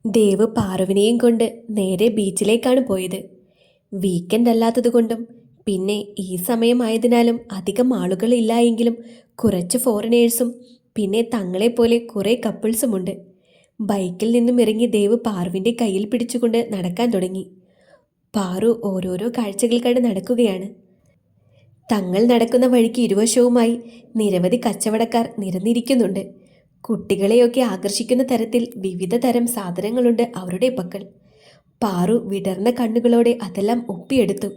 ദേവ് പാറുവിനെയും കൊണ്ട് നേരെ ബീച്ചിലേക്കാണ് പോയത്. വീക്കെൻഡ് അല്ലാത്തതുകൊണ്ടും പിന്നെ ഈ സമയമായതിനാലും അധികം ആളുകളില്ല എങ്കിലും കുറച്ച് ഫോറിനേഴ്സും പിന്നെ തങ്ങളെപ്പോലെ കുറേ കപ്പിൾസുമുണ്ട്. ബൈക്കിൽ നിന്നും ഇറങ്ങി ദേവ് പാറുവിൻ്റെ കയ്യിൽ പിടിച്ചുകൊണ്ട് നടക്കാൻ തുടങ്ങി. പാറു ഓരോരോ കാഴ്ചകൾ കണ്ട് നടക്കുകയാണ്. തങ്ങൾ നടക്കുന്ന വഴിക്ക് ഇരുവശവുമായി നിരവധി കച്ചവടക്കാർ നിരന്നിരിക്കുന്നുണ്ട്. കുട്ടികളെയൊക്കെ ആകർഷിക്കുന്ന തരത്തിൽ വിവിധ തരം സാധനങ്ങളുണ്ട് അവരുടെ പക്കൽ. പാറു വിടർന്ന കണ്ണുകളോടെ അതെല്ലാം ഒപ്പിയെടുത്തു.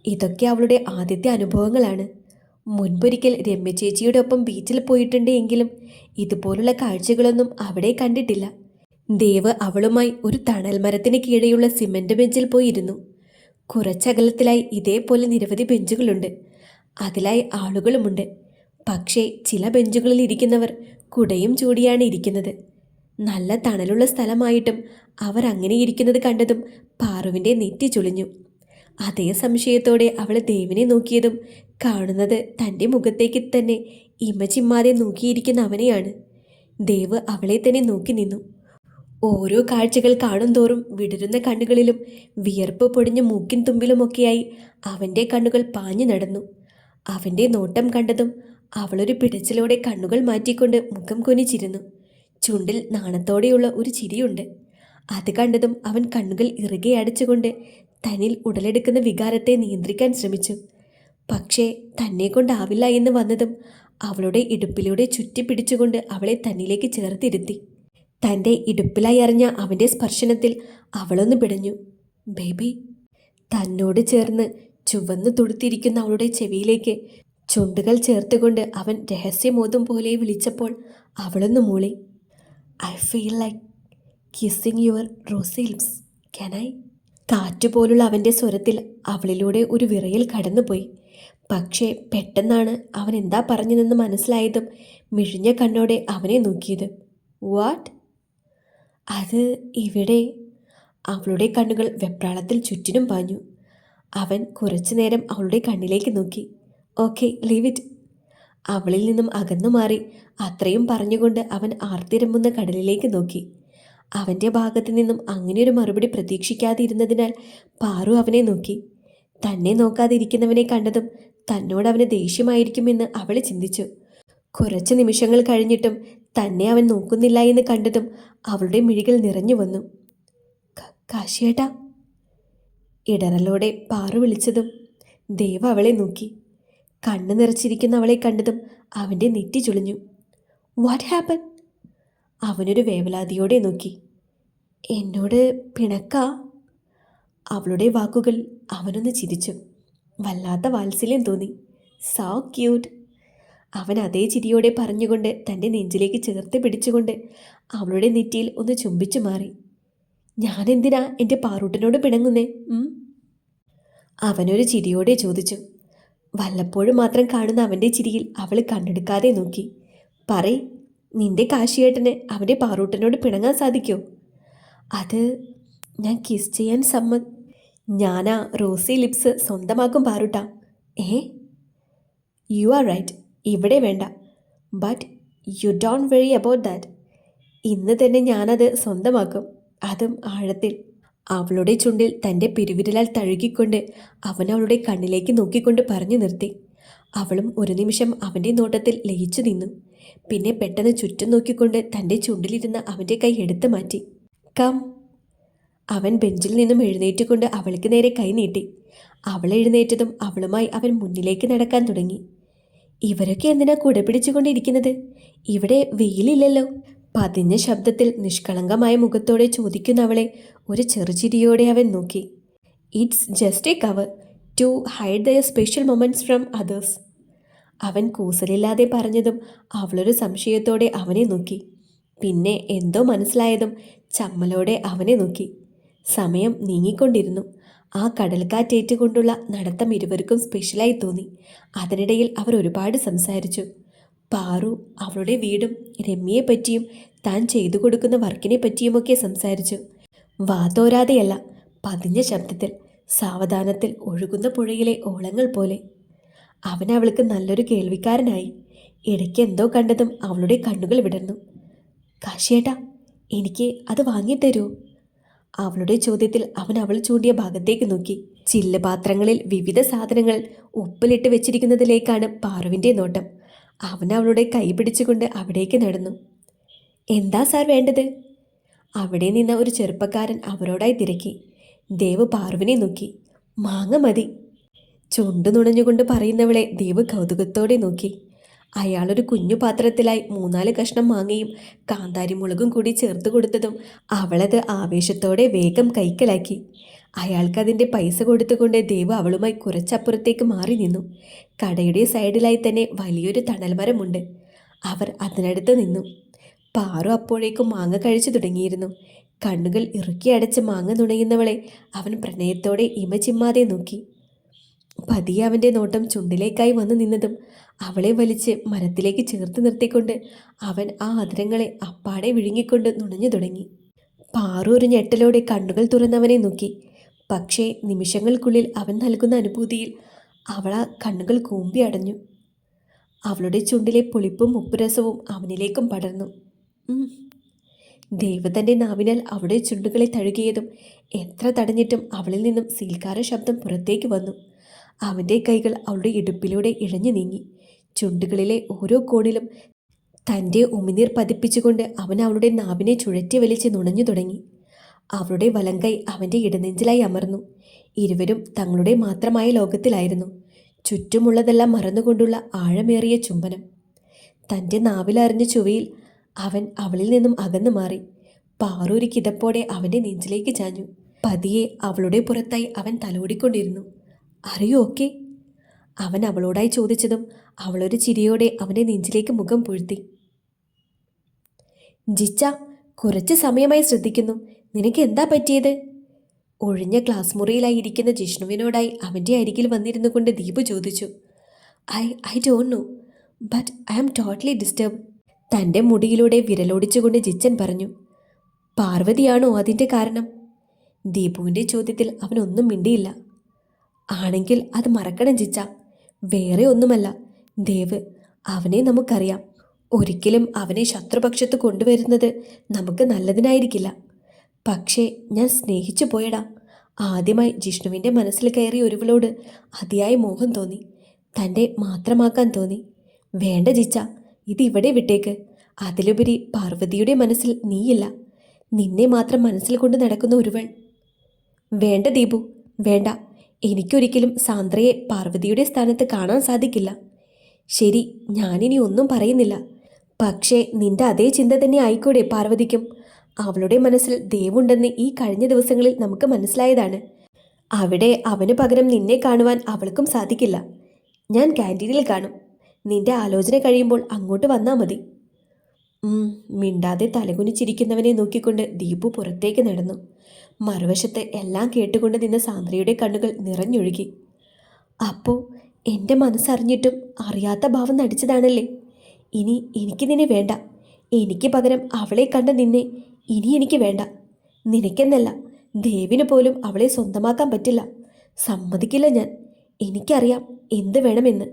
ഇതൊക്കെ അവളുടെ ആദ്യത്തെ അനുഭവങ്ങളാണ്. മുൻപൊരിക്കൽ രമ്യ ചേച്ചിയുടെ ഒപ്പം ബീച്ചിൽ പോയിട്ടുണ്ട് എങ്കിലും ഇതുപോലുള്ള കാഴ്ചകളൊന്നും അവിടെ കണ്ടിട്ടില്ല. ദേവ് അവളുമായി ഒരു തണൽ മരത്തിന് കീഴെയുള്ള സിമന്റ് ബെഞ്ചിൽ പോയിരുന്നു. കുറച്ചകലത്തിലായി ഇതേപോലെ നിരവധി ബെഞ്ചുകളുണ്ട്. അതിലായി ആളുകളുമുണ്ട്. പക്ഷേ ചില ബെഞ്ചുകളിൽ ഇരിക്കുന്നവർ കുടയും ചൂടിയാണ് ഇരിക്കുന്നത്. നല്ല തണലുള്ള സ്ഥലമായിട്ടും അവർ അങ്ങനെ ഇരിക്കുന്നത് കണ്ടതും പാറുവിൻ്റെ നെറ്റി ചുളിഞ്ഞു. അതേ സംശയത്തോടെ അവൾ ദേവിനെ നോക്കിയതും കാണുന്നത് തൻ്റെ മുഖത്തേക്ക് തന്നെ ഇമചിമ്മാതെ നോക്കിയിരിക്കുന്ന അവനെയാണ്. ദേവ് അവളെ തന്നെ നോക്കി നിന്നു. ഓരോ കാഴ്ചകൾ കാണുന്തോറും വിടരുന്ന കണ്ണുകളിലും വിയർപ്പ് പൊടിഞ്ഞ മൂക്കിൻ തുമ്പിലുമൊക്കെയായി അവൻ്റെ കണ്ണുകൾ പാഞ്ഞു നടന്നു. അവൻ്റെ നോട്ടം കണ്ടതും അവളൊരു പിടച്ചിലോടെ കണ്ണുകൾ മാറ്റിക്കൊണ്ട് മുഖം കുനിച്ചിരുന്നു. ചുണ്ടിൽ നാണത്തോടെയുള്ള ഒരു ചിരിയുണ്ട്. അത് കണ്ടതും അവൻ കണ്ണുകൾ ഇറുകെ അടച്ചുകൊണ്ട് തന്നിൽ ഉടലെടുക്കുന്ന വികാരത്തെ നിയന്ത്രിക്കാൻ ശ്രമിച്ചു. പക്ഷേ തന്നെ കൊണ്ടാവില്ല എന്ന് വന്നതും അവളുടെ ഇടുപ്പിലൂടെ ചുറ്റിപ്പിടിച്ചുകൊണ്ട് അവളെ തന്നിലേക്ക് ചേർത്തിരുത്തി. തൻ്റെ ഇടുപ്പിലായി അറിഞ്ഞ അവൻ്റെ സ്പർശനത്തിൽ അവളൊന്ന് പിടഞ്ഞു. ബേബി. തന്നോട് ചേർന്ന് ചുവന്നു തുടുത്തിരിക്കുന്ന അവളുടെ ചെവിയിലേക്ക് ചുണ്ടുകൾ ചേർത്തുകൊണ്ട് അവൻ രഹസ്യമോതും പോലെ വിളിച്ചപ്പോൾ അവളൊന്ന് മൂളി. I feel like kissing your rosy lips. Can I? കാറ്റുപോലുള്ള അവൻ്റെ സ്വരത്തിൽ അവളിലൂടെ ഒരു വിറയൽ കടന്നുപോയി. പക്ഷേ പെട്ടെന്നാണ് അവൻ എന്താ പറഞ്ഞതെന്ന് മനസ്സിലായതും മിഴിഞ്ഞ കണ്ണോടെ അവനെ നോക്കിയത്. വാട്ട്? അത് ഇവിടെ. അവളുടെ കണ്ണുകൾ വെപ്രാളത്തിൽ ചുറ്റിനും പാഞ്ഞു. അവൻ കുറച്ചു നേരം അവളുടെ കണ്ണിലേക്ക് നോക്കി. Okay, leave it. അവളിൽ നിന്നും അകന്നു മാറി അത്രയും പറഞ്ഞുകൊണ്ട് അവൻ ആർത്തിരമ്പുന്ന കടലിലേക്ക് നോക്കി. അവൻ്റെ ഭാഗത്തു നിന്നും അങ്ങനെയൊരു മറുപടി പ്രതീക്ഷിക്കാതെ ഇരുന്നതിനാൽ പാറു അവനെ നോക്കി. തന്നെ നോക്കാതിരിക്കുന്നവനെ കണ്ടതും തന്നോട് അവന് ദേഷ്യമായിരിക്കുമെന്ന് അവൾ ചിന്തിച്ചു. കുറച്ച് നിമിഷങ്ങൾ കഴിഞ്ഞിട്ടും തന്നെ അവൻ നോക്കുന്നില്ല എന്ന് കണ്ടതും അവളുടെ മിഴികൾ നിറഞ്ഞു വന്നു. കാശിയേട്ടാ. ഇടറലോടെ പാറു വിളിച്ചതും ദേവ അവളെ നോക്കി. കണ്ണു നിറച്ചിരിക്കുന്ന അവളെ കണ്ടതും അവൻ്റെ നെറ്റി ചുളിഞ്ഞു. What happen? അവനൊരു വേവലാതിയോടെ നോക്കി. എന്നോട് പിണക്കാ? അവളുടെ വാക്കുകൾ അവനൊന്ന് ചിരിച്ചു. വല്ലാത്ത വാത്സല്യം തോന്നി. So cute. അവൻ അതേ ചിരിയോടെ പറഞ്ഞുകൊണ്ട് തൻ്റെ നെഞ്ചിലേക്ക് ചേർത്ത് പിടിച്ചുകൊണ്ട് അവളുടെ നെറ്റിയിൽ ഒന്ന് ചുംബിച്ചു മാറി. ഞാനെന്തിനാ എൻ്റെ പാറൂട്ടനോട് പിണങ്ങുന്നേ? അവനൊരു ചിരിയോടെ ചോദിച്ചു. വല്ലപ്പോഴും മാത്രം കാണുന്ന അവൻ്റെ ചിരിയിൽ അവൾ കണ്ണെടുക്കാതെ നോക്കി. പറയ്, നിന്റെ കാശിയേട്ടന് അവൻ്റെ പാറൂട്ടനോട് പിണങ്ങാൻ സാധിക്കോ? അത് ഞാൻ കിസ് ചെയ്യാൻ ഞാനാ റോസി ലിപ്സ് സ്വന്തമാക്കും പാറൂട്ടാ. You are right. ഇവിടെ വേണ്ട. But you don't worry about that. ഇന്ന് തന്നെ ഞാനത് സ്വന്തമാക്കും, അതും ആഴത്തിൽ. അവളുടെ ചുണ്ടിൽ തൻ്റെ പിരിവിരലാൽ തഴുകിക്കൊണ്ട് അവൻ അവളുടെ കണ്ണിലേക്ക് നോക്കിക്കൊണ്ട് പറഞ്ഞു നിർത്തി. അവളും ഒരു നിമിഷം അവൻ്റെ നോട്ടത്തിൽ ലയിച്ചു നിന്നു. പിന്നെ പെട്ടെന്ന് ചുറ്റും നോക്കിക്കൊണ്ട് തൻ്റെ ചുണ്ടിലിരുന്ന അവൻ്റെ കൈ എടുത്തു മാറ്റി. കം. അവൻ ബെഞ്ചിൽ നിന്നും എഴുന്നേറ്റുകൊണ്ട് അവൾക്ക് നേരെ കൈ നീട്ടി. അവൾ എഴുന്നേറ്റതും അവളുമായി അവൻ മുന്നിലേക്ക് നടക്കാൻ തുടങ്ങി. ഇവരൊക്കെ എന്തിനാ കുട പിടിച്ചുകൊണ്ടിരിക്കുന്നത്? ഇവിടെ വെയിലില്ലല്ലോ. പതിഞ്ഞ ശബ്ദത്തിൽ നിഷ്കളങ്കമായ മുഖത്തോടെ ചോദിക്കുന്ന അവളെ ഒരു ചെറുചിരിയോടെ അവൻ നോക്കി. It's just a cover to hide their special moments from others. അവൻ കൂസലില്ലാതെ പറഞ്ഞതും അവളൊരു സംശയത്തോടെ അവനെ നോക്കി. പിന്നെ എന്തോ മനസ്സിലായതും ചമ്മലോടെ അവനെ നോക്കി. സമയം നീങ്ങിക്കൊണ്ടിരുന്നു. ആ കടൽക്കാറ്റേറ്റുകൊണ്ടുള്ള നടത്തം ഇരുവർക്കും സ്പെഷ്യലായി തോന്നി. അതിനിടയിൽ അവർ ഒരുപാട് സംസാരിച്ചു. പാറു അവളുടെ വീടും രമ്യയെപ്പറ്റിയും താൻ ചെയ്തു കൊടുക്കുന്ന വർക്കിനെ പറ്റിയുമൊക്കെ സംസാരിച്ചു. വാതോരാതെയല്ല, പതിഞ്ഞ ശബ്ദത്തിൽ, സാവധാനത്തിൽ ഒഴുകുന്ന പുഴയിലെ ഓളങ്ങൾ പോലെ. അവൻ അവൾക്ക് നല്ലൊരു കേൾവിക്കാരനായി. ഇടയ്ക്ക് എന്തോ കണ്ടതും അവളുടെ കണ്ണുകൾ വിടർന്നു. കാശിയേട്ടാ, എനിക്ക് അത് വാങ്ങിത്തരൂ? അവളുടെ ചോദ്യത്തിൽ അവൻ അവൾ ചൂണ്ടിയ ഭാഗത്തേക്ക് നോക്കി. ചില്ല് പാത്രങ്ങളിൽ വിവിധ സാധനങ്ങൾ ഉപ്പിലിട്ട് വെച്ചിരിക്കുന്നതിലേക്കാണ് പാറുവിൻ്റെ നോട്ടം. അവൻ അവളുടെ കൈ പിടിച്ചുകൊണ്ട് അവിടേക്ക് നടന്നു. എന്താ സാർ വേണ്ടത്? അവിടെ നിന്ന ഒരു ചെറുപ്പക്കാരൻ അവരോടായി തിരക്കി. ദേവ് പാറുവിനെ നോക്കി. മാങ്ങ മതി. ചുണ്ടു നുണഞ്ഞുകൊണ്ട് പറയുന്നവളെ ദേവ് കൗതുകത്തോടെ നോക്കി. അയാളൊരു കുഞ്ഞു പാത്രത്തിലായി 3-4 കഷ്ണം മാങ്ങയും കാന്താരി മുളകും കൂടി ചേർത്ത് കൊടുത്തതും അവളത് ആവേശത്തോടെ വേഗം കൈക്കലാക്കി. അയാൾക്കതിൻ്റെ പൈസ കൊടുത്തുകൊണ്ട് ദേവ് അവളുമായി കുറച്ചപ്പുറത്തേക്ക് മാറി നിന്നു. കടയുടെ സൈഡിലായി തന്നെ വലിയൊരു തണൽമരമുണ്ട്. അവർ അതിനടുത്ത് നിന്നു. പാറു അപ്പോഴേക്കും മാങ്ങ കഴിച്ചു തുടങ്ങിയിരുന്നു. കണ്ണുകൾ ഇറുക്കി അടച്ച് മാങ്ങ നുണയുന്നവളെ അവൻ പ്രണയത്തോടെ ഇമ ചിമ്മാതെ നോക്കി. പതിയെ അവൻ്റെ നോട്ടം ചുണ്ടിലേക്കായി വന്നു നിന്നതും അവളെ വലിച്ച് മരത്തിലേക്ക് ചേർത്ത് നിർത്തിക്കൊണ്ട് അവൻ ആ ആദരങ്ങളെ അപ്പാടെ വിഴുങ്ങിക്കൊണ്ട് നുണഞ്ഞു തുടങ്ങി. പാറു ഒരു ഞെട്ടലോടെ കണ്ണുകൾ തുറന്നവനെ നോക്കി. പക്ഷേ നിമിഷങ്ങൾക്കുള്ളിൽ അവൻ നൽകുന്ന അനുഭൂതിയിൽ അവൾ ആ കണ്ണുകൾ കൂമ്പി അടഞ്ഞു. അവളുടെ ചുണ്ടിലെ പുളിപ്പും ഉപ്പുരസവും അവനിലേക്കും പടർന്നു. ദേവ് തൻ്റെ നാവിനാൽ അവളുടെ ചുണ്ടുകളെ തഴുകിയതും എത്ര തടഞ്ഞിട്ടും അവളിൽ നിന്നും സീൽക്കാര ശബ്ദം പുറത്തേക്ക് വന്നു. അവൻ്റെ കൈകൾ അവളുടെ ഇടുപ്പിലൂടെ ഇഴഞ്ഞു നീങ്ങി. ചുണ്ടുകളിലെ ഓരോ കോണിലും തൻ്റെ ഉമിനീർ പതിപ്പിച്ചുകൊണ്ട് അവൻ അവളുടെ നാവിനെ ചുഴറ്റി വലിച്ച് നുണഞ്ഞു തുടങ്ങി. അവളുടെ വലങ്കൈ അവൻ്റെ ഇടനെഞ്ചിലായി അമർന്നു. ഇരുവരും തങ്ങളുടെ മാത്രമായ ലോകത്തിലായിരുന്നു. ചുറ്റുമുള്ളതെല്ലാം മറന്നുകൊണ്ടുള്ള ആഴമേറിയ ചുംബനം. തൻ്റെ നാവിലറിഞ്ഞ ചുവയിൽ അവൻ അവളിൽ നിന്നും അകന്നു മാറി. പാറു ഒരു കിതപ്പോടെ അവൻ്റെ നെഞ്ചിലേക്ക് ചാഞ്ഞു. പതിയെ അവളുടെ പുറത്തായി അവൻ തലോടിക്കൊണ്ടിരുന്നു. അറിയോ ഓക്കെ? അവൻ അവളോടായി ചോദിച്ചതും അവളൊരു ചിരിയോടെ അവൻ്റെ നെഞ്ചിലേക്ക് മുഖം പൂഴ്ത്തി. ജിച്ച, കുറച്ച് സമയമായി ശ്രദ്ധിക്കുന്നു. നിനക്ക് എന്താ പറ്റിയത്? ഒഴിഞ്ഞ ക്ലാസ് മുറിയിലായി ഇരിക്കുന്ന ജിഷ്ണുവിനോടായി അവൻ്റെ അരികിൽ വന്നിരുന്നു കൊണ്ട് ദീപു ചോദിച്ചു. I don't know, but I am totally disturb. തൻ്റെ മുടിയിലൂടെ വിരലോടിച്ചുകൊണ്ട് ജിച്ചൻ പറഞ്ഞു. പാർവതിയാണോ അതിൻ്റെ കാരണം? ദീപുവിൻ്റെ ചോദ്യത്തിൽ അവനൊന്നും മിണ്ടിയില്ല. ആണെങ്കിൽ അത് മറക്കണം ജിച്ച. വേറെ ഒന്നുമല്ല, ദേവ്. അവനെ നമുക്കറിയാം. ഒരിക്കലും അവനെ ശത്രുപക്ഷത്ത് കൊണ്ടുവരുന്നത് നമുക്ക് നല്ലതിനായിരിക്കില്ല. പക്ഷേ ഞാൻ സ്നേഹിച്ചു പോയടാ. ആദ്യമായി ജിഷ്ണുവിൻ്റെ മനസ്സിൽ കയറിയ ഒരുവളോട് അതിയായ മോഹം തോന്നി. തൻ്റെ മാത്രമാക്കാൻ തോന്നി. വേണ്ട ജിച്ച, ഇതിവിടെ വിട്ടേക്ക്. അതിലുപരി പാർവതിയുടെ മനസ്സിൽ നീയില്ല. നിന്നെ മാത്രം മനസ്സിൽ കൊണ്ട് നടക്കുന്ന ഒരുവൾ. വേണ്ട ദീപു, വേണ്ട. എനിക്കൊരിക്കലും സാന്ദ്രയെ പാർവതിയുടെ സ്ഥാനത്ത് കാണാൻ സാധിക്കില്ല. ശരി, ഞാനിനി ഒന്നും പറയുന്നില്ല. പക്ഷേ നിന്റെ അതേ ചിന്ത തന്നെ ആയിക്കൂടെ പാർവതിക്കും? അവളുടെ മനസ്സിൽ ദേവുണ്ടെന്ന് ഈ കഴിഞ്ഞ ദിവസങ്ങളിൽ നമുക്ക് മനസ്സിലായതാണ്. അവിടെ അവന് പകരം നിന്നെ കാണുവാൻ അവൾക്കും സാധിക്കില്ല. ഞാൻ ക്യാൻറ്റീനിൽ കാണും. നിന്റെ ആലോചന കഴിയുമ്പോൾ അങ്ങോട്ട് വന്നാൽ മതി. മിണ്ടാതെ തലകുനിച്ചിരിക്കുന്നവനെ നോക്കിക്കൊണ്ട് ദീപു പുറത്തേക്ക് നടന്നു. മറുവശത്ത് എല്ലാം കേട്ടുകൊണ്ട് നിന്ന സാന്ദ്രയുടെ കണ്ണുകൾ നിറഞ്ഞൊഴുകി. അപ്പോൾ എൻ്റെ മനസ്സറിഞ്ഞിട്ടും അറിയാത്ത ഭാവം നടിച്ചതാണല്ലേ? ഇനി എനിക്ക് നിന്നെ വേണ്ട. എനിക്ക് പകരം അവളെ കണ്ട നിന്നെ ഇനി എനിക്ക് വേണ്ട. നിനക്കെന്നല്ല, ദേവിന് പോലും അവളെ സ്വന്തമാക്കാൻ പറ്റില്ല. സമ്മതിക്കില്ല ഞാൻ. എനിക്കറിയാം എന്ത് വേണമെന്ന്.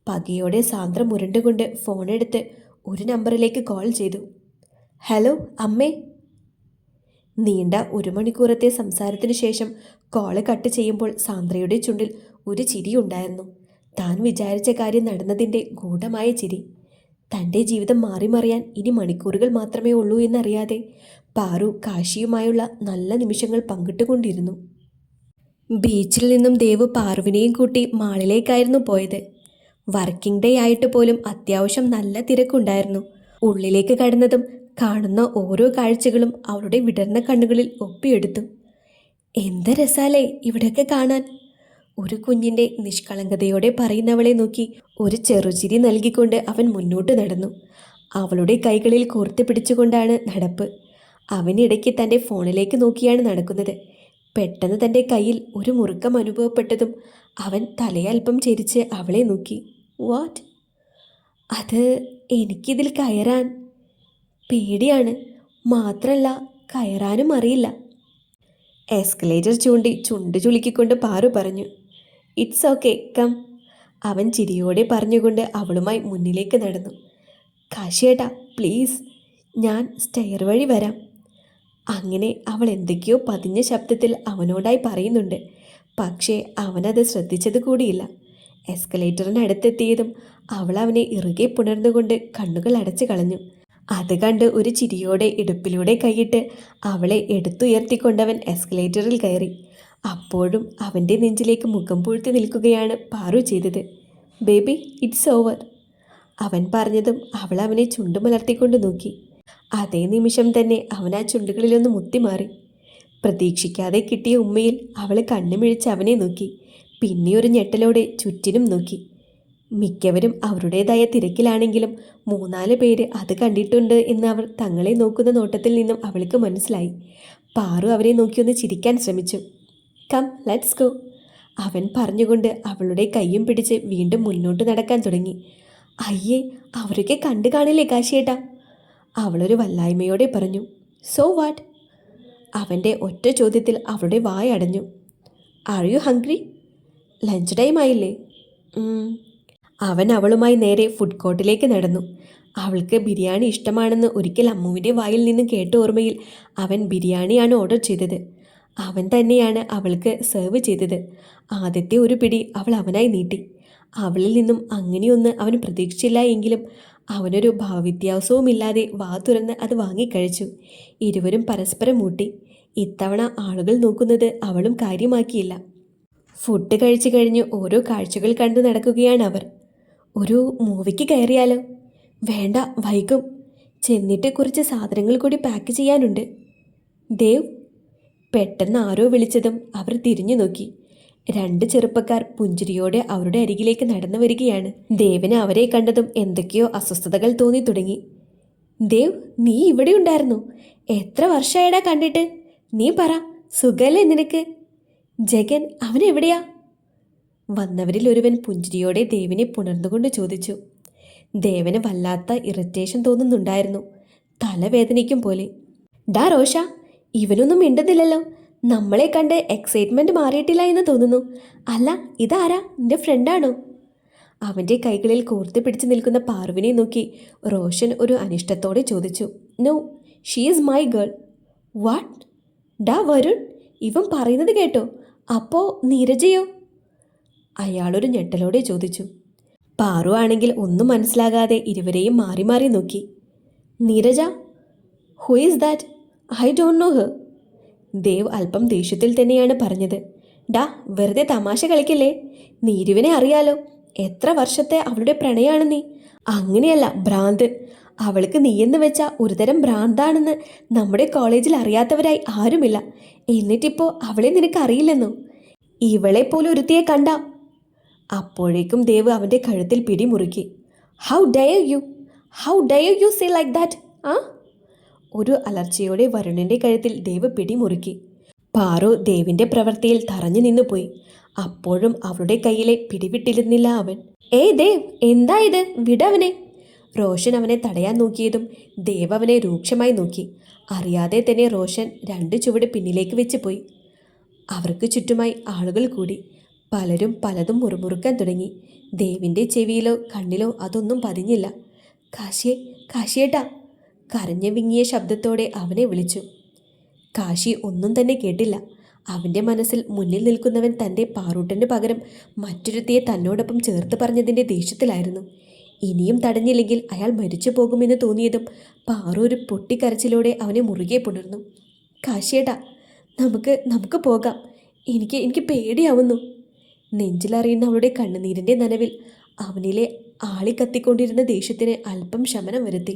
പകയോടെ സാന്ദ്ര മുരണ്ടുകൊണ്ട് ഫോണെടുത്ത് ഒരു നമ്പറിലേക്ക് കോൾ ചെയ്തു. ഹലോ അമ്മേ. നീണ്ട 1 മണിക്കൂറത്തെ സംസാരത്തിന് ശേഷം കോള് കട്ട് ചെയ്യുമ്പോൾ സാന്ദ്രയുടെ ചുണ്ടിൽ ഒരു ചിരിയുണ്ടായിരുന്നു. താൻ വിചാരിച്ച കാര്യം നടന്നതിൻ്റെ ഗൂഢമായ ചിരി. തൻ്റെ ജീവിതം മാറിമറിയാൻ ഇനി മണിക്കൂറുകൾ മാത്രമേ ഉള്ളൂ എന്നറിയാതെ പാറു കാശിയുമായുള്ള നല്ല നിമിഷങ്ങൾ പങ്കിട്ടുകൊണ്ടിരുന്നു. ബീച്ചിൽ നിന്നും ദേവ് പാറുവിനെയും കൂട്ടി മാളിലേക്കായിരുന്നു പോയത്. വർക്കിംഗ് ഡേ ആയിട്ട് പോലും അത്യാവശ്യം നല്ല തിരക്കുണ്ടായിരുന്നു. ഉള്ളിലേക്ക് കടന്നതും കാണുന്ന ഓരോ കാഴ്ചകളും അവളുടെ വിടർന്ന കണ്ണുകളിൽ ഒപ്പിയെടുത്തു. എന്ത് രസാലേ ഇവിടെയൊക്കെ കാണാൻ. ഒരു കുഞ്ഞിൻ്റെ നിഷ്കളങ്കതയോടെ പറയുന്നവളെ നോക്കി ഒരു ചെറുചിരി നൽകിക്കൊണ്ട് അവൻ മുന്നോട്ട് നടന്നു. അവളുടെ കൈകളിൽ കോർത്ത് പിടിച്ചുകൊണ്ടാണ് നടപ്പ്. അവനിടയ്ക്ക് തൻ്റെ ഫോണിലേക്ക് നോക്കിയാണ് നടക്കുന്നത്. പെട്ടെന്ന് തൻ്റെ കയ്യിൽ ഒരു മുറുക്കം അനുഭവപ്പെട്ടതും അവൻ തലയൽപ്പം ചെരിച്ച് അവളെ നോക്കി. വാട്ട്? അത് എനിക്കിതിൽ കയറാൻ പേടിയാണ്. മാത്രമല്ല കയറാനും അറിയില്ല. എസ്കലേറ്റർ ചൂണ്ടി ചുണ്ട് ചുളുക്കിക്കൊണ്ട് പാറു പറഞ്ഞു. It's okay, come. അവൻ ചിരിയോടെ പറഞ്ഞുകൊണ്ട് അവളുമായി മുന്നിലേക്ക് നടന്നു. കാശിയേട്ടാ പ്ലീസ്, ഞാൻ സ്റ്റെയർ വഴി വരാം. അങ്ങനെ അവൾ എന്തൊക്കെയോ പതിഞ്ഞ ശബ്ദത്തിൽ അവനോടായി പറയുന്നുണ്ട്. പക്ഷേ അവനത് ശ്രദ്ധിച്ചത് കൂടിയില്ല. എസ്കലേറ്ററിനടുത്തെത്തിയതും അവൾ അവനെ ഇറുകെ പുണർന്നുകൊണ്ട് കണ്ണുകൾ അടച്ചു കളഞ്ഞു. അത് കണ്ട് ഒരു ചിരിയോടെ ഇടുപ്പിലൂടെ കൈയിട്ട് അവളെ എടുത്തുയർത്തിക്കൊണ്ടവൻ എസ്കലേറ്ററിൽ കയറി. അപ്പോഴും അവൻ്റെ നെഞ്ചിലേക്ക് മുഖം പൂഴ്ത്തി നിൽക്കുകയാണ് പാറു ചെയ്തത്. Baby, it's over. അവൻ പറഞ്ഞതും അവൾ അവനെ ചുണ്ടുമലർത്തിക്കൊണ്ട് നോക്കി. അതേ നിമിഷം തന്നെ അവൻ ആ ചുണ്ടുകളിലൊന്ന് മുത്തിമാറി. പ്രതീക്ഷിക്കാതെ കിട്ടിയ ഉമ്മയിൽ അവൾ കണ്ണുമിഴിച്ച് അവനെ നോക്കി. പിന്നെ ഒരു ഞെട്ടലോടെ ചുറ്റിനും നോക്കി. മിക്കവരും അവരുടേതായ തിരക്കിലാണെങ്കിലും 3-4 പേര് അത് കണ്ടിട്ടുണ്ട് എന്ന് അവർ തങ്ങളെ നോക്കുന്ന നോട്ടത്തിൽ നിന്നും അവൾക്ക് മനസ്സിലായി. പാറു അവരെ നോക്കിയൊന്ന് ചിരിക്കാൻ ശ്രമിച്ചു. കം, ലെറ്റ്സ് ഗോ, അവൻ പറഞ്ഞുകൊണ്ട് അവളുടെ കൈയും പിടിച്ച് വീണ്ടും മുന്നോട്ട് നടക്കാൻ തുടങ്ങി. അയ്യേ, അവരൊക്കെ കണ്ടു കാണില്ലേ കാശിയേട്ടാ, അവളൊരു വല്ലായ്മയോടെ പറഞ്ഞു. So what? അവൻ്റെ ഒറ്റ ചോദ്യത്തിൽ അവളുടെ വായടഞ്ഞു. Are you hungry? Lunch time ആയില്ലേ? അവൻ അവളുമായി നേരെ ഫുഡ് കോർട്ടിലേക്ക് നടന്നു. അവൾക്ക് ബിരിയാണി ഇഷ്ടമാണെന്ന് ഒരിക്കൽ അമ്മുവിൻ്റെ വായിൽ നിന്നും കേട്ട ഓർമ്മയിൽ അവൻ ബിരിയാണിയാണ് ഓർഡർ ചെയ്തത്. അവൻ തന്നെയാണ് അവൾക്ക് സെർവ് ചെയ്തത്. ആദ്യത്തെ ഒരു പിടി അവൾ അവനായി നീട്ടി. അവളിൽ നിന്നും അങ്ങനെയൊന്ന് അവൻ പ്രതീക്ഷിച്ചില്ല എങ്കിലും അവനൊരു ഭാവവ്യത്യാസവുമില്ലാതെ വാ തുറന്ന് അത് വാങ്ങിക്കഴിച്ചു. ഇരുവരും പരസ്പരം മൂട്ടി. ഇത്തവണ ആളുകൾ നോക്കുന്നത് അവളും കാര്യമാക്കിയില്ല. ഫുഡ് കഴിച്ചു കഴിഞ്ഞ് ഓരോ കാഴ്ചകൾ കണ്ടു നടക്കുകയാണ് അവർ. ഒരു മൂവിക്ക് കയറിയാലോ? വേണ്ട, വൈകും. ചെന്നിട്ട് കുറച്ച് സാധനങ്ങൾ കൂടി പാക്ക് ചെയ്യാനുണ്ട്. ദേവ്, പെട്ടെന്ന് ആരോ വിളിച്ചതും അവർ തിരിഞ്ഞു നോക്കി. 2 ചെറുപ്പക്കാർ പുഞ്ചിരിയോടെ അവരുടെ അരികിലേക്ക് നടന്നു വരികയാണ്. ദേവിന് അവരെ കണ്ടതും എന്തൊക്കെയോ അസ്വസ്ഥതകൾ തോന്നി തുടങ്ങി. ദേവ്, നീ ഇവിടെ ഉണ്ടായിരുന്നു? എത്ര വർഷമായിടാ കണ്ടിട്ട്? നീ പറ, സുഖല്ലേ നിനക്ക്? ജഗൻ, അവനെവിടെയാ? വന്നവരിൽ ഒരുവൻ പുഞ്ചിരിയോടെ ദേവിനെ പുണർന്നുകൊണ്ട് ചോദിച്ചു. ദേവന് വല്ലാത്ത ഇറിറ്റേഷൻ തോന്നുന്നുണ്ടായിരുന്നു. തലവേദനിക്കും പോലെ. ഡാ റോഷ, ഇവനൊന്നും മിണ്ടുന്നില്ലല്ലോ. നമ്മളെ കണ്ട് എക്സൈറ്റ്മെൻറ്റ് മാറിയിട്ടില്ല എന്ന് തോന്നുന്നു. അല്ല, ഇതാരാ? നിന്റെ ഫ്രണ്ടാണോ? അവൻ്റെ കൈകളിൽ കോർത്ത് പിടിച്ചു നിൽക്കുന്ന പാറുവിനെ നോക്കി റോഷൻ ഒരു അനിഷ്ടത്തോടെ ചോദിച്ചു. No, she is my girl. What? ഡാ വരുൺ, ഇവൻ പറയുന്നത് കേട്ടോ? അപ്പോൾ നീരജയോ? അയാളൊരു ഞെട്ടലോടെ ചോദിച്ചു. പാറു ആണെങ്കിൽ ഒന്നും മനസ്സിലാകാതെ ഇരുവരെയും മാറി മാറി നോക്കി. Neeraja? Who is that? I don't know her. Dev അല്പം ദേഷ്യത്തിൽ തന്നെയാണ് പറഞ്ഞത്. ഡാ, വെറുതെ തമാശ കളിക്കില്ലേ? നീരുവിനെ അറിയാലോ. എത്ര വർഷത്തെ അവളുടെ പ്രണയാണ് നീ. അങ്ങനെയല്ല, ഭ്രാന്ത്. അവൾക്ക് നീയെന്ന് വെച്ച ഒരുതരം ഭ്രാന്താണെന്ന് നമ്മുടെ കോളേജിൽ അറിയാത്തവരായി ആരുമില്ല. എന്നിട്ടിപ്പോൾ അവളെ നിനക്ക് അറിയില്ലെന്നോ? ഇവളെ പോലെ ഒരുത്തിയെ കണ്ട. അപ്പോഴേക്കും ദേവ് അവൻ്റെ കഴുത്തിൽ പിടിമുറുക്കി. How dare you? How dare you say like that? ആ? ഒരു അലർച്ചയോടെ വരുണിൻ്റെ കഴുത്തിൽ ദേവ് പിടിമുറുക്കി. പാറു ദേവിൻ്റെ പ്രവൃത്തിയിൽ തറഞ്ഞു നിന്നുപോയി. അപ്പോഴും അവളുടെ കയ്യിലെ പിടിവിട്ടിരുന്നില്ല അവൻ. ഏയ് ദേവ്, എന്താ ഇത്? വിടവനെ. റോഷൻ അവനെ തടയാൻ നോക്കിയതും ദേവ് അവനെ രൂക്ഷമായി നോക്കി. അറിയാതെ തന്നെ റോഷൻ 2 ചുവട് പിന്നിലേക്ക് വെച്ച് പോയി. അവർക്ക് ചുറ്റുമായി ആളുകൾ കൂടി. പലരും പലതും മുറുമുറുക്കാൻ തുടങ്ങി. ദേവിൻ്റെ ചെവിയിലോ കണ്ണിലോ അതൊന്നും പതിഞ്ഞില്ല. കാശിയെ, കാശിയേട്ടാ, കരഞ്ഞു വിങ്ങിയ ശബ്ദത്തോടെ അവനെ വിളിച്ചു. കാശി ഒന്നും തന്നെ കേട്ടില്ല. അവൻ്റെ മനസ്സിൽ മുന്നിൽ നിൽക്കുന്നവൻ തൻ്റെ പാറൂട്ടന് പകരം മറ്റൊരുത്തിയെ തന്നോടൊപ്പം ചേർത്ത് പറഞ്ഞതിൻ്റെ ദേഷ്യത്തിലായിരുന്നു. ഇനിയും തടഞ്ഞില്ലെങ്കിൽ അയാൾ മരിച്ചു പോകുമെന്ന് തോന്നിയതും പാറു ഒരു പൊട്ടിക്കരച്ചിലോടെ അവനെ മുറുകെ പുണർന്നു. കാശിയേട്ടാ, നമുക്ക് പോകാം. എനിക്ക് പേടിയാവുന്നു. നെഞ്ചിലറിയുന്ന അവളുടെ കണ്ണുനീരിൻ്റെ നനവിൽ അവനിലെ ആളിക്കത്തിക്കൊണ്ടിരുന്ന ദേഷ്യത്തിന് അല്പം ശമനം വരുത്തി.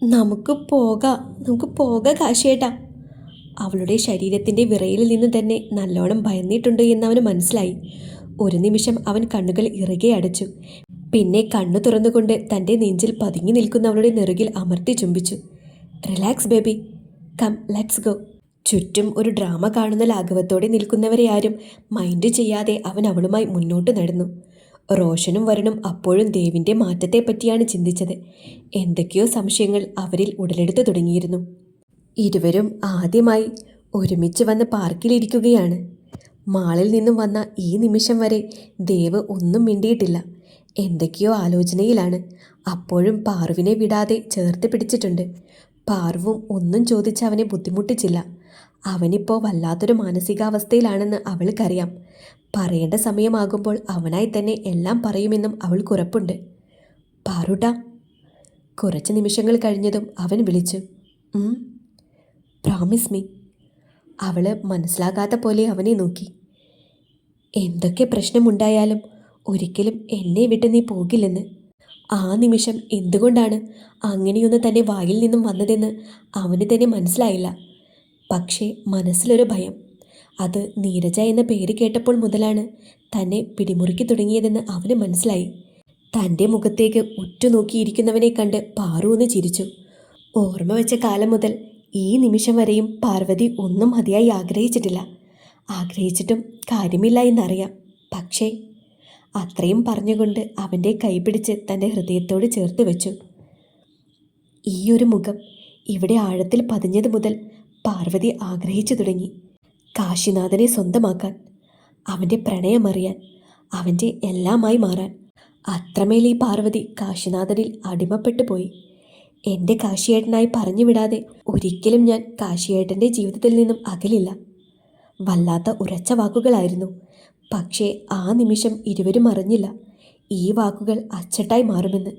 നമുക്ക് പോകാം കാശിയേട്ടാ. അവളുടെ ശരീരത്തിൻ്റെ വിറയിൽ നിന്ന് തന്നെ നല്ലോണം ഭയന്നിട്ടുണ്ട് എന്നവന് മനസ്സിലായി. ഒരു നിമിഷം അവൻ കണ്ണുകൾ ഇറുകെ അടച്ചു. പിന്നെ കണ്ണു തുറന്നുകൊണ്ട് തൻ്റെ നെഞ്ചിൽ പതുങ്ങി നിൽക്കുന്ന അവളുടെ നെറുകിൽ അമർത്തി ചുംബിച്ചു. Relax baby, come, let's go. ചുറ്റും ഒരു ഡ്രാമ കാണുന്ന ലാഘവത്തോടെ നിൽക്കുന്നവരെ ആരും മൈൻഡ് ചെയ്യാതെ അവൻ അവളുമായി മുന്നോട്ട് നടന്നു. റോഷനും വരുണും അപ്പോഴും ദേവിൻ്റെ മാറ്റത്തെ പറ്റിയാണ് ചിന്തിച്ചത്. എന്തൊക്കെയോ സംശയങ്ങൾ അവരിൽ ഉടലെടുത്തു തുടങ്ങിയിരുന്നു. ഇരുവരും ആദ്യമായി ഒരുമിച്ച് വന്ന് പാർക്കിലിരിക്കുകയാണ്. മാളിൽ നിന്നും വന്ന ഈ നിമിഷം വരെ ദേവ് ഒന്നും മിണ്ടിയിട്ടില്ല. എന്തൊക്കെയോ ആലോചനയിലാണ്. അപ്പോഴും പാറുവിനെ വിടാതെ ചേർത്ത് പിടിച്ചിട്ടുണ്ട്. പാർവും ഒന്നും ചോദിച്ച് അവനെ ബുദ്ധിമുട്ടിച്ചില്ല. അവനിപ്പോൾ വല്ലാത്തൊരു മാനസികാവസ്ഥയിലാണെന്ന് അവൾക്കറിയാം. പറയേണ്ട സമയമാകുമ്പോൾ അവനായി തന്നെ എല്ലാം പറയുമെന്നും അവൾക്കുറപ്പുണ്ട്. പാറുട്ടാ. കുറച്ച് നിമിഷങ്ങൾ കഴിഞ്ഞതും അവൻ വിളിച്ചു. "Promise me." അവൾ മനസ്സിലാകാത്ത പോലെ അവനെ നോക്കി. "എന്തൊക്കെ പ്രശ്നമുണ്ടായാലും ഒരിക്കലും എന്നെ വിട്ട് നീ പോകില്ലെന്ന്." ആ നിമിഷം എന്തുകൊണ്ടാണ് അങ്ങനെയൊന്ന് തന്നെ വായിൽ നിന്നും വന്നതെന്ന് അവന് തന്നെ മനസ്സിലായില്ല. പക്ഷേ മനസ്സിലൊരു ഭയം. അത് നീരജ എന്ന പേര് കേട്ടപ്പോൾ മുതലാണ് തന്നെ പിടിമുറുക്കി തുടങ്ങിയതെന്ന് അവന് മനസ്സിലായി. തൻ്റെ മുഖത്തേക്ക് ഉറ്റുനോക്കിയിരിക്കുന്നവനെ കണ്ട് പാറു ഒന്ന് ചിരിച്ചു. ഓർമ്മ വെച്ച കാലം മുതൽ ഈ നിമിഷം വരെയും പാർവതി ഒന്നും മതിയായി ആഗ്രഹിച്ചിട്ടില്ല. ആഗ്രഹിച്ചിട്ടും കാര്യമില്ല എന്നറിയാം. പക്ഷേ അത്രയും പറഞ്ഞുകൊണ്ട് അവൻ്റെ കൈപിടിച്ച് തൻ്റെ ഹൃദയത്തോട് ചേർത്ത് വെച്ചു. ഈയൊരു മുഖം ഇവിടെ ആഴത്തിൽ പതിഞ്ഞത് മുതൽ പാർവതി ആഗ്രഹിച്ചു തുടങ്ങി. കാശിനാഥനെ സ്വന്തമാക്കാൻ, അവൻ്റെ പ്രണയമറിയാൻ, അവൻ്റെ എല്ലാമായി മാറാൻ. അത്രമേൽ ഈ പാർവതി കാശിനാഥനിൽ അടിമപ്പെട്ടു പോയി. എൻ്റെ കാശിയേട്ടനായി പറഞ്ഞു വിടാതെ ഒരിക്കലും ഞാൻ കാശിയേട്ടൻ്റെ ജീവിതത്തിൽ നിന്നും അകലില്ല. വല്ലാത്ത ഉറച്ച വാക്കുകളായിരുന്നു. പക്ഷേ ആ നിമിഷം ഇരുവരും അറിഞ്ഞില്ല ഈ വാക്കുകൾ അച്ചട്ടായി മാറുമെന്ന്.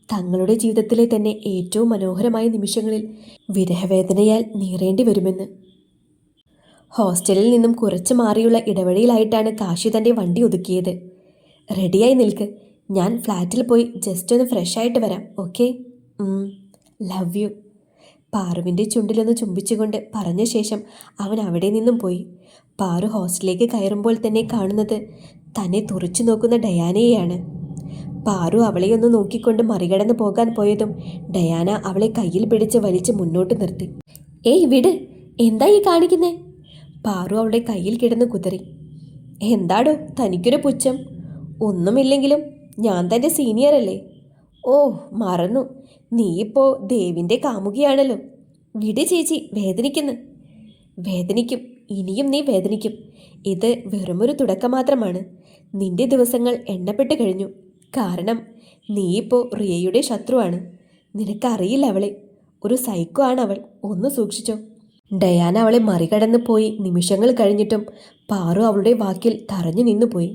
തങ്ങളുടെ ജീവിതത്തിലെ തന്നെ ഏറ്റവും മനോഹരമായ നിമിഷങ്ങളിൽ വിരഹവേദനയാൽ നീറേണ്ടി വരുമെന്ന്. ഹോസ്റ്റലിൽ നിന്നും കുറച്ച് മാറിയുള്ള ഇടവഴിയിലായിട്ടാണ് കാശി തൻ്റെ വണ്ടി ഒതുക്കിയത്. "റെഡിയായി നിൽക്ക്, ഞാൻ ഫ്ലാറ്റിൽ പോയി ജസ്റ്റ് ഒന്ന് ഫ്രഷ് ആയിട്ട് വരാം. ഓക്കെ? Love you." പാറുവിൻ്റെ ചുണ്ടിലൊന്ന് ചുംബിച്ചുകൊണ്ട് പറഞ്ഞ ശേഷം അവൻ അവിടെ നിന്നും പോയി. പാറു ഹോസ്റ്റലിലേക്ക് കയറുമ്പോൾ തന്നെ കാണുന്നത് തന്നെ തുറച്ചു നോക്കുന്ന ഡയാനയെയാണ്. പാറു അവളെയൊന്ന് നോക്കിക്കൊണ്ട് മറികടന്ന് പോകാൻ പോയതും ഡയാന അവളെ കയ്യിൽ പിടിച്ച് വലിച്ച് മുന്നോട്ട് നിർത്തി. "ഏയ് വിട്, എന്താ ഈ കാണിക്കുന്നേ?" പാറു അവളുടെ കയ്യിൽ കിടന്ന് കുതറി. "എന്താടോ തനിക്കൊരു പുച്ഛം? ഒന്നുമില്ലെങ്കിലും ഞാൻ തൻ്റെ സീനിയർ അല്ലേ." "ഓ മറന്നു, നീ ഇപ്പോൾ ദേവിൻ്റെ കാമുകിയാണല്ലോ." "വിട് ചേച്ചി, വേദനിക്കുന്നു." "വേദനിക്കും, ഇനിയും നീ വേദനിക്കും. ഇത് വെറുമൊരു തുടക്കം മാത്രമാണ്. നിന്റെ ദിവസങ്ങൾ എണ്ണപ്പെട്ട് കഴിഞ്ഞു. കാരണം നീ ഇപ്പോൾ റിയയുടെ ശത്രുവാണ്. നിനക്കറിയില്ല അവളെ. ഒരു സൈക്കോ ആണ് അവൾ. ഒന്ന് സൂക്ഷിച്ചോ." ഡയാന അവളെ മറികടന്ന് പോയി നിമിഷങ്ങൾ കഴിഞ്ഞിട്ടും പാറു അവളുടെ വാക്കിൽ തറഞ്ഞു നിന്നുപോയി.